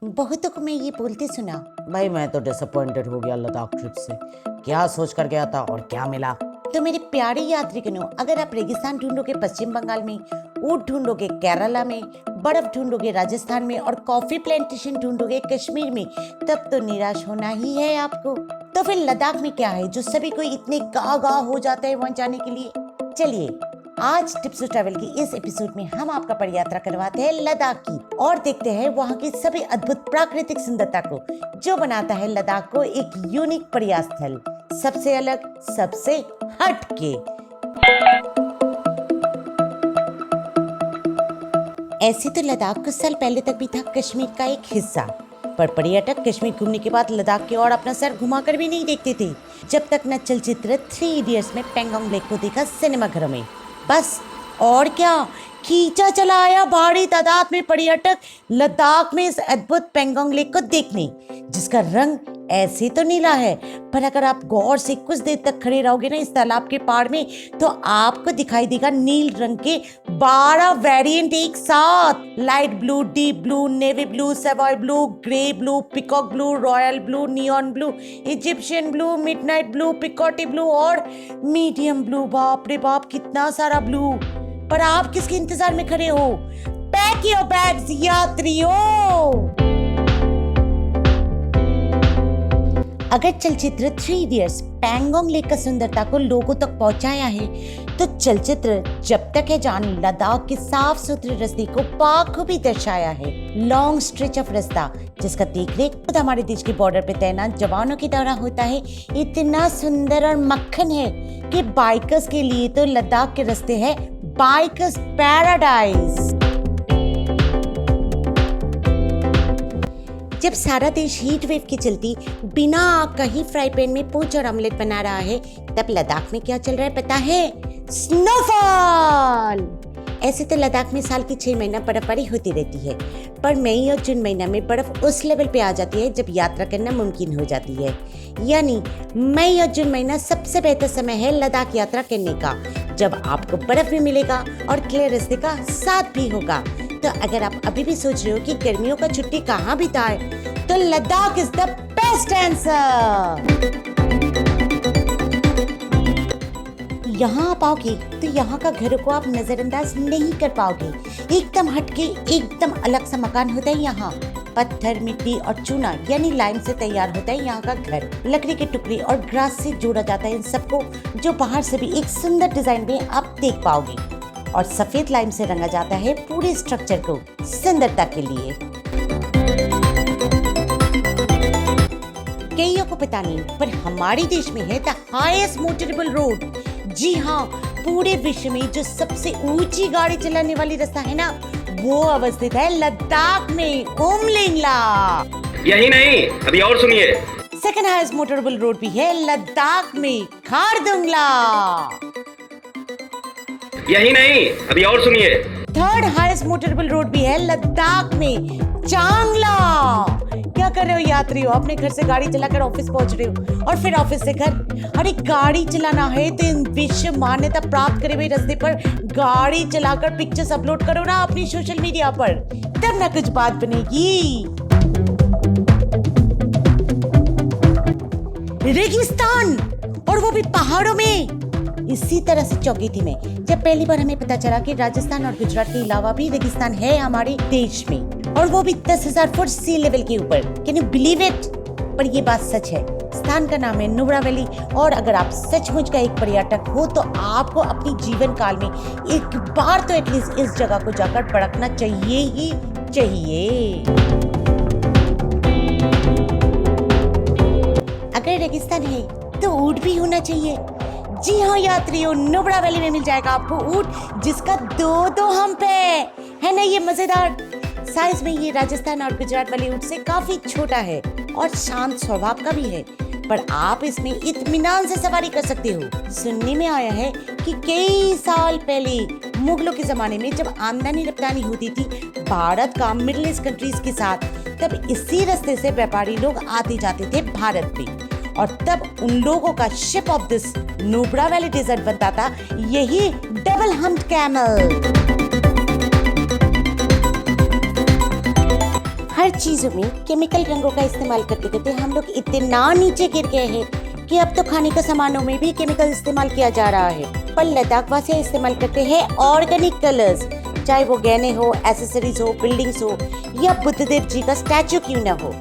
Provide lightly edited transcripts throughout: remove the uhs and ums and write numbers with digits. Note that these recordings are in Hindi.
बहुतों को मैं ये बोलते सुना। भाई मैं तो डिसअपॉइंटेड हो गया लद्दाख ट्रिप से। क्या सोच कर गया था और क्या मिला। तो मेरे प्यारे यात्रिगणों, अगर आप रेगिस्तान ढूंढोगे पश्चिम बंगाल में, ऊंट ढूंढोगे केरला में, बर्फ ढूंढोगे राजस्थान में और कॉफी प्लांटेशन ढूंढोगे कश्मीर में, तब तो निराश होना ही है आपको। तो फिर लद्दाख में क्या है जो सभी को इतने गागा हो जाता है वहां जाने के लिए। चलिए आज टिप्स टू ट्रैवल की इस एपिसोड में हम आपका पदयात्रा करवाते हैं लद्दाख की और देखते हैं वहाँ की सभी अद्भुत प्राकृतिक सुंदरता को, जो बनाता है लद्दाख को एक यूनिक पर्यटन स्थल, सबसे अलग, सबसे हटके। ऐसे तो लद्दाख कुछ साल पहले तक भी था कश्मीर का एक हिस्सा, पर पर्यटक कश्मीर घूमने के बाद लद्दाख की ओर अपना सर घुमाकर भी नहीं देखते थे, जब तक न चलचित्र 3 इडियट्स में पेंगोंग लेक को देखा सिनेमाघरों में। बस और क्या, खींचा चला आया भारी तादाद में पर्यटक लद्दाख में इस अद्भुत पेंगोंग लेक को देखने, जिसका रंग ऐसे तो नीला है, पर अगर आप गौर से कुछ देर तक खड़े रहोगे ना इस तालाब के पार में, तो आपको दिखाई देगा नील रंग के 12 वेरिएंट एक साथ। Light blue, deep blue, navy blue, savoy blue, grey blue, peacock blue, royal blue, neon blue, Egyptian blue, midnight blue, picotee blue और मीडियम ब्लू। बाप रे बाप, कितना सारा ब्लू। पर आप किसके इंतजार में खड़े हो? पैक योर बैग्स यात्रियों। अगर चलचित्र 3 इडियट्स पेंगोंग लेक का सुंदरता को लोगों तक पहुंचाया है, तो चलचित्र जब तक है जान लद्दाख के साफ सुथरे रास्ते को बाखूबी दर्शाया है। लॉन्ग स्ट्रेच ऑफ रास्ता जिसका देखरेख खुद हमारे देश के बॉर्डर पे तैनात जवानों के द्वारा होता है, इतना सुंदर और मक्खन है कि बाइकर्स के लिए तो लद्दाख के रास्ते है बाइकर्स पैराडाइज। जब सारा देश हीट वेव की चलती बिना आग का ही फ्राई पैन में पोच और ऑमलेट बना रहा है, तब लद्दाख में क्या चल रहा है पता है? स्नोफॉल। ऐसे तो लद्दाख में साल की 6 महीना बर्फबारी होती रहती है, पर मई और जून महीना में बर्फ उस लेवल पे आ जाती है जब यात्रा करना मुमकिन हो जाती है। यानी मई और जून महीना सबसे बेहतर समय है लद्दाख यात्रा करने का, जब आपको बर्फ भी मिलेगा और क्लियर रास्ते का साथ भी होगा। तो अगर आप अभी भी सोच रहे हो कि गर्मियों का छुट्टी कहाँ बिताए, तो Ladakh is the best answer. यहाँ आप आओगे तो यहाँ का घरों को आप नजरअंदाज नहीं कर पाओगे। एकदम हटके, एकदम अलग सा मकान होता है यहाँ। पत्थर, मिट्टी और चूना यानी लाइम से तैयार होता है यहाँ का घर। लकड़ी के टुकड़े और ग्रास से जोड़ा जाता है इन सबको, जो बाहर से भी एक सुंदर डिजाइन में आप देख पाओगे, और सफेद लाइम से रंगा जाता है पूरे स्ट्रक्चर को सुंदरता के लिए। कईयों को पता नहीं, पर हमारे देश में है द हाईएस्ट मोटरेबल रोड। जी हाँ, पूरे विश्व में जो सबसे ऊंची गाड़ी चलाने वाली रास्ता है ना, वो अवस्थित है लद्दाख में, उमलिंगला। यही नहीं, अभी और सुनिए। सेकंड हाईएस्ट मोटरेबल रोड भी है लद्दाख में, खारदुंगला। यही नहीं, अभी और सुनिए। थर्ड हाईएस्ट मोटरेबल रोड भी है लद्दाख में, चांगला। क्या कर रहे हो यात्रियों? अपने घर से गाड़ी चलाकर ऑफिस पहुंच रहे हो और फिर ऑफिस से घर। अरे गाड़ी चलाना है तो इन विश्व मान्यता प्राप्त करे हुए रास्ते पर गाड़ी चलाकर पिक्चर्स अपलोड करो ना अपनी सोशल मीडिया पर, तब ना कुछ बात बनेगी। रेगिस्तान, और वो भी पहाड़ों में। इसी तरह से चौंकी थी मैं जब पहली बार हमें पता चला कि राजस्थान और गुजरात के अलावा भी रेगिस्तान है हमारे देश में, और वो भी 10,000 फुट सी लेवल के ऊपर। Can you believe it? पर ये बात सच है। स्थान का नाम है नुब्रा वैली, और अगर आप सचमुच का एक पर्यटक हो तो आपको अपनी जीवन काल में एक बार तो एटलीस्ट इस जगह को जाकर परखना चाहिए ही चाहिए। अगर रेगिस्तान है तो ऊंट भी होना चाहिए। जी हाँ यात्रियों, नुब्रा वैली में मिल जाएगा आपको ऊंट जिसका 2 हम्प है ना ये मजेदार। साइज में ये राजस्थान और गुजरात वाले ऊंट से काफी छोटा है और शांत स्वभाव का भी है, पर आप इसमें इत्मीनान से सवारी कर सकते हो। सुनने में आया है कि कई साल पहले मुगलों के जमाने में जब आमदनी रफ्तानी होती थी भारत का मिडिल ईस्ट कंट्रीज के साथ, तब इसी रास्ते से व्यापारी लोग आते जाते थे भारत में, और तब उन लोगों का ship of this Nubra valley desert बनता था यही डबल हम्प्ड कैमल। हर चीजों में केमिकल रंगों का इस्तेमाल करते करते हम लोग इतना नीचे गिर गए हैं कि अब तो खाने का सामानों में भी केमिकल इस्तेमाल किया जा रहा है। पर लद्दाख वासी इस्तेमाल करते हैं ऑर्गेनिक कलर्स, चाहे वो गहने हो, एसेसरीज हो, बिल्डिंग्स हो या बुद्धदेव जी का स्टैचू क्यों न हो।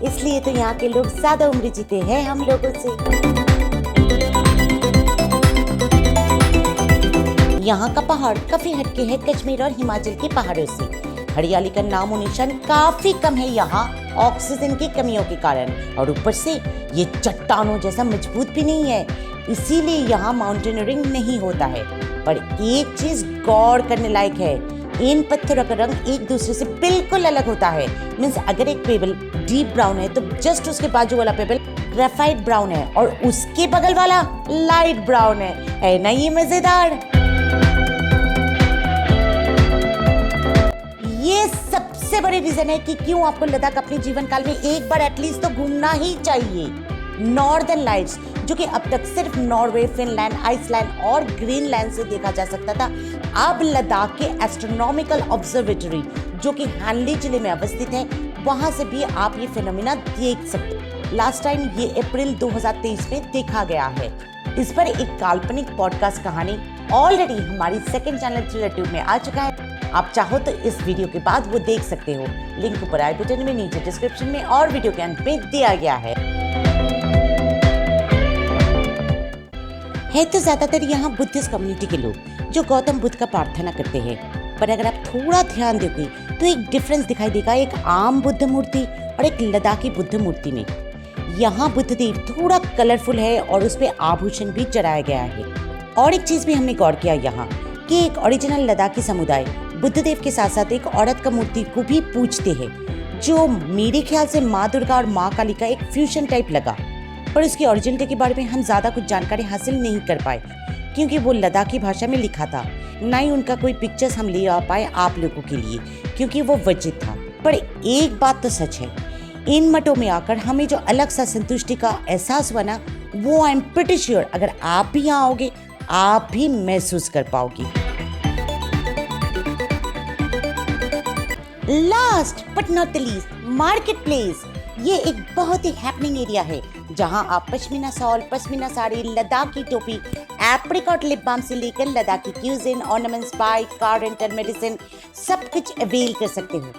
इसलिए तो यहाँ के लोग ज्यादा उम्र जीते हैं हम लोगों से। यहाँ का पहाड़ काफी हटके है कश्मीर और हिमाचल के पहाड़ों से। हरियाली का नामो निशान काफी कम है यहाँ ऑक्सीजन की कमियों के कारण, और ऊपर से ये चट्टानों जैसा मजबूत भी नहीं है, इसीलिए यहाँ माउंटेनियरिंग नहीं होता है। पर एक चीज गौर करने लायक है, इन पत्थरों का रंग एक दूसरे से बिल्कुल अलग होता है। मीन्स अगर एक पेबल डीप ब्राउन है तो जस्ट उसके बाजू वाला पेबल ग्रेफाइट ब्राउन है और उसके बगल वाला लाइट ब्राउन है ना ये मजेदार। ये सबसे बड़ी रीजन है कि क्यों आपको लद्दाख अपने जीवन काल में एक बार एटलीस्ट तो घूमना ही चाहिए। नॉर्दर्न लाइट्स जो कि अब तक सिर्फ नॉर्वे, फिनलैंड, आइसलैंड और ग्रीनलैंड से देखा जा सकता था, अब लद्दाख के एस्ट्रोनॉमिकल ऑब्जर्वेटरी जो कि हानली जिले में अवस्थित है, वहां से भी आप ये फिनोमिना देख सकते हैं। लास्ट टाइम ये अप्रैल 2023 में देखा गया है। इस पर एक काल्पनिक पॉडकास्ट कहानी ऑलरेडी हमारी सेकंड चैनल थ्रिलर में आ चुका है। आप चाहो तो इस वीडियो के बाद वो देख सकते हो। लिंक ऊपर आई बटन में, नीचे डिस्क्रिप्शन में और वीडियो के अंत में दिया गया है तो ज्यादातर यहाँ बुद्धिस्ट कम्युनिटी के लोग जो गौतम बुद्ध का प्रार्थना करते हैं। पर अगर आप थोड़ा ध्यान दोगे तो एक डिफरेंस दिखाई देगा एक आम बुद्ध मूर्ति और एक लद्दाखी बुद्ध मूर्ति में। यहाँ बुद्ध देव थोड़ा कलरफुल है और उस पर आभूषण भी चढ़ाया गया है। और एक चीज भी हमने गौर किया यहाँ कि एक ओरिजिनल लद्दाखी समुदाय बुद्ध देव के साथ साथ एक औरत का मूर्ति को भी पूजते हैं, जो मेरे ख्याल से माँ दुर्गा और माँ काली का एक फ्यूजन टाइप लगा। पर उसकी ओरिजिनलिटी के बारे में हम ज्यादा कुछ जानकारी हासिल नहीं कर पाए क्योंकि वो लद्दाखी भाषा में लिखा था, ना ही उनका कोई पिक्चर्स हम ले आ पाए आप लोगों के लिए क्योंकि वो वर्जित था। पर एक बात तो सच है, इन मठों में आकर हमें जो अलग सा संतुष्टि का एहसास हुआ ना, वो आई एम प्रीटी श्योर अगर आप भी यहाँ आओगे आप भी महसूस कर पाओगे। Last but not the least, market place. ये एक बहुत ही हैपनिंग एरिया है जहां आप पश्मीना शॉल, पश्मीना साड़ी, लद्दाखी टोपी, एप्रिकॉट लिप बाम से लेकर Ladakhi cuisine, ornaments, bike, car rental, medicine सब कुछ अवेल कर सकते हो।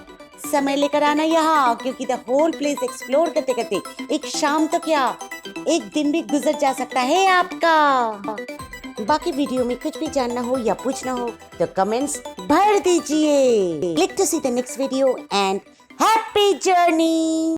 समय लेकर आना यहाँ क्योंकि द होल प्लेस एक्सप्लोर करते करते एक शाम तो क्या एक दिन भी गुजर जा सकता है आपका। बाकी वीडियो में कुछ भी जानना हो या पूछना हो तो कमेंट्स भर दीजिए। Click to see the next video and happy journey.